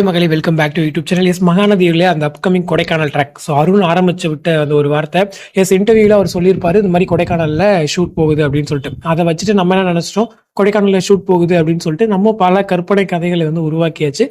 மகளே, welcome back to YouTube channel. Yes, மகாநதியிலே அந்த upcoming Kodaikanal track. So Arun ஆரம்பிச்சு விட்ட அந்த ஒரு வார்த்தை. எஸ், இன்டர்வியூல அவர் சொல்லியிருப்பாரு, இந்த மாதிரி கொடைக்கானல்ல ஷூட் போகுது அப்படின்னு சொல்லிட்டு. அதை வச்சுட்டு நம்ம என்ன நினைச்சிட்டோம், கொடைக்கானல்ல ஷூட் போகுது அப்படின்னு சொல்லிட்டு நம்ம பல கற்பனை கதைகளை உருவாக்கியாச்சு.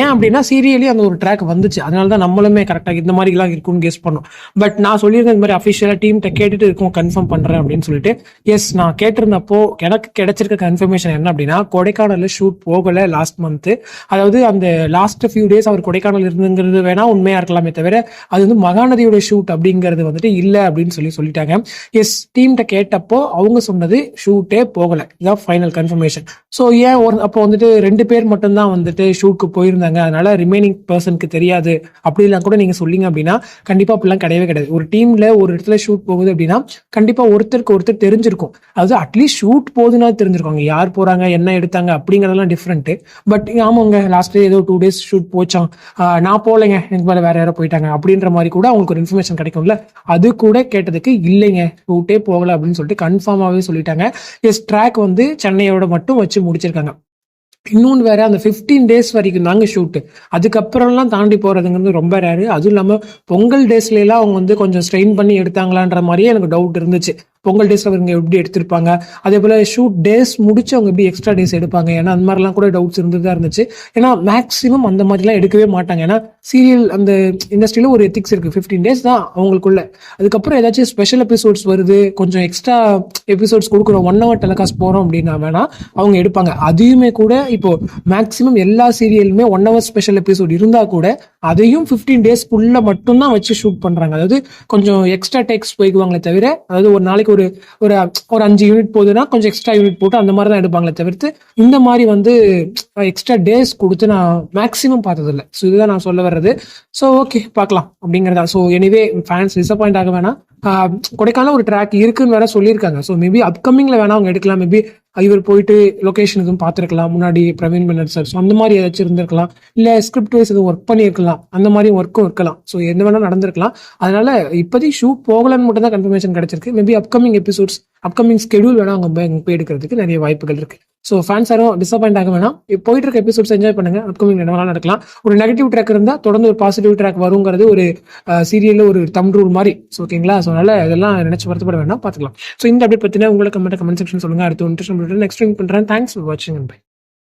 ஏன் அப்படின்னா சீரியலி அந்த ஒரு ட்ராக் வந்துச்சு, அதனால தான் நம்மளுமே கரெக்டாக இந்த மாதிரி எல்லாம் இருக்கும்னு கெஸ் பண்ணோம். பட் நான் சொல்லியிருந்தேன், இந்த மாதிரி அஃபிஷியலாக டீம்கிட்ட கேட்டுட்டு இருக்கும், கன்ஃபார்ம் பண்றேன் அப்படின்னு சொல்லிட்டு. எஸ், நான் கேட்டிருந்தப்போ எனக்கு கிடைச்சிருக்க கன்ஃபர்மேஷன் என்ன அப்படின்னா, கொடைக்கானல்ல ஷூட் போகல லாஸ்ட் மந்த். அதாவது அந்த லாஸ்ட் ஃபியூ டேஸ் அவர் கொடைக்கானல் இருந்துங்கிறது வேணா உண்மையா இருக்கலாமே தவிர, அது மகாநதியோட ஷூட் அப்படிங்கிறது இல்லை அப்படின்னு சொல்லிட்டாங்க. எஸ், டீம்கிட்ட கேட்டப்போ அவங்க சொன்னது ஷூட்டே போகல, இதான் ஃபைனல் கன்ஃபர்மேஷன். ஸோ ஏன் அப்போ 2 பேர் மட்டும்தான் ஷூட் போயிருந்தாங்க, அதனால ரிமைனிங் பர்சனுக்கு தெரியாது அப்படிலாம் கூட நீங்க சொல்லிங்க அப்படின்னா, கண்டிப்பா அப்படிலாம் கிடையவே கிடையாது. ஒரு டீம்ல ஒரு இடத்துல ஷூட் போகுது அப்படின்னா கண்டிப்பா ஒருத்தருக்கு ஒருத்தர் தெரிஞ்சிருக்கும். அதாவது அட்லீஸ்ட் ஷூட் போகுதுன்னா தெரிஞ்சிருக்காங்க, யார் போறாங்க என்ன எடுத்தாங்க அப்படிங்கறதெல்லாம் டிஃப்ரெண்ட். பட் ஆமாங்க, லாஸ்ட் ஏதோ 2 days ஷூட் போச்சான், நான் போலங்க, எனக்கு மேல வேற யாரோ போயிட்டாங்க அப்படின்ற மாதிரி கூட அவங்களுக்கு ஒரு இன்ஃபர்மேஷன் கிடைக்கும்ல. அது கூட கேட்டதுக்கு இல்லைங்க ஷூட்டே போகல அப்படின்னு சொல்லிட்டு கன்ஃபார்மாவே சொல்லிட்டாங்க. எஸ், ட்ராக் சென்னையோட மட்டும் வச்சு முடிச்சிருக்காங்க. இன்னொன்று வேற, அந்த 15 days வரைக்கும் தாங்க ஷூட்டு, அதுக்கப்புறம்லாம் தாண்டி போறதுங்கிறது ரொம்ப ரேரு. அதுவும் இல்லாமல் பொங்கல் டேஸ்ல எல்லாம் அவங்க கொஞ்சம் ஸ்ட்ரெயின் பண்ணி எடுத்தாங்களான்ற மாதிரியே எனக்கு டவுட் இருந்துச்சு. பொங்கல் டேஸ்ல அவங்க எப்படி எடுத்திருப்பாங்க, அதே போல ஷூட் டேஸ் முடிச்சு அவங்க எப்படி எக்ஸ்ட்ரா டேஸ் எடுப்பாங்க, ஏன்னா அந்த மாதிரிலாம் கூட டவுட்ஸ் இருந்துதான் இருந்துச்சு. ஏன்னா மேக்ஸிமம் அந்த மாதிரிலாம் எடுக்கவே மாட்டாங்க. ஏன்னா சீரியல் அந்த இண்டஸ்ட்ரியில ஒரு எத்திக்ஸ் இருக்கு, 15 days தான் அவங்களுக்குள்ள. அதுக்கப்புறம் ஏதாச்சும் ஸ்பெஷல் எபிசோட்ஸ் வருது, கொஞ்சம் எக்ஸ்ட்ரா எபிசோட்ஸ் கொடுக்குறோம், 1 hour டெலிகாஸ்ட் போறோம் அப்படின்னா வேணா அவங்க எடுப்பாங்க. அதையுமே கூட இப்போ மேக்ஸிமம் எல்லா சீரியலுமே 1 hour ஸ்பெஷல் எபிசோட் இருந்தா கூட அதையும் 15 daysக்குள்ள மட்டும்தான் வச்சு ஷூட் பண்றாங்க. அதாவது கொஞ்சம் எக்ஸ்ட்ரா டேக்ஸ் போய்க்குவாங்களே தவிர, அதாவது ஒரு நாளைக்கு ஒரு ஒரு 5 யூனிட் போகுதுன்னா கொஞ்சம் எக்ஸ்ட்ரா யூனிட் போட்டு அந்த மாதிரி தான் எடுப்பாங்களே தவிர்த்து, இந்த மாதிரி எக்ஸ்ட்ரா டேஸ் கொடுத்து நான் மேக்ஸிமம் பார்த்ததில்லை. ஸோ இதுதான் நான் சொல்ல வர்றது. ஸோ ஓகே, பார்க்கலாம் அப்படிங்கிறதா. ஸோ எனிவே ஃபேன்ஸ் டிசப்பாயிண்ட் ஆக வேணாம். கொடைக்கானல் ஒரு ட்ராக் இருக்குன்னு வேற சொல்லியிருக்காங்க. ஸோ மேபி அப்கமிங்ல வேணா அவங்க எடுக்கலாம். மேபி இவர் போயிட்டு லொகேஷன் எதுவும் பார்த்துருக்கலாம், முன்னாடி பிரவீன் பென்னட் சார். ஸோ அந்த மாதிரி ஏதாச்சும் இருந்திருக்கலாம், இல்லை ஸ்கிரிப்ட் வைஸ் எதுவும் ஒர்க் பண்ணியிருக்கலாம், அந்த மாதிரி ஒர்க்கும் இருக்கலாம். ஸோ எந்த வேணா நடந்திருக்கலாம். அதனால இப்போதைக்கு ஷூட் போகலன்னு மட்டும் தான் கன்ஃபர்மேஷன் கிடைச்சிருக்கு. Maybe upcoming episodes, upcoming schedule வேணா அவங்க போய் எடுக்கிறதுக்கு நிறைய வாய்ப்புகள் இருக்கு. ஸோ ஃபேன்ஸ் யாரும் டிசப்பாயிண்ட் ஆக வேணாம், போயிட்டு இருக்க எபிசோட்ஸ் என்ஜாய் பண்ணுங்க. அப்கமிங் என்னவெல்லாம் நடக்கலாம். ஒரு நெகட்டிவ் ட்ராக் இருந்தால் தொடர்ந்து ஒரு பாசிட்டிவ் ட்ராக் வருங்கிறது ஒரு சீரியல்ல ஒரு தம் ரூல் மாதிரி. ஸோ ஓகேங்களா. ஸோ அதனால இதெல்லாம் நினைச்சு வருத்தப்பட வேண்டாம், பார்த்துக்கலாம். ஸோ இந்த அப்டேட் பத்தின உங்களை கமெண்ட் செக்ஷன் சொல்லுங்க. அடுத்து நெக்ஸ்ட் பண்றேன். தேங்க்ஸ் ஃபார் வாட்சிங் அண்ட் பை.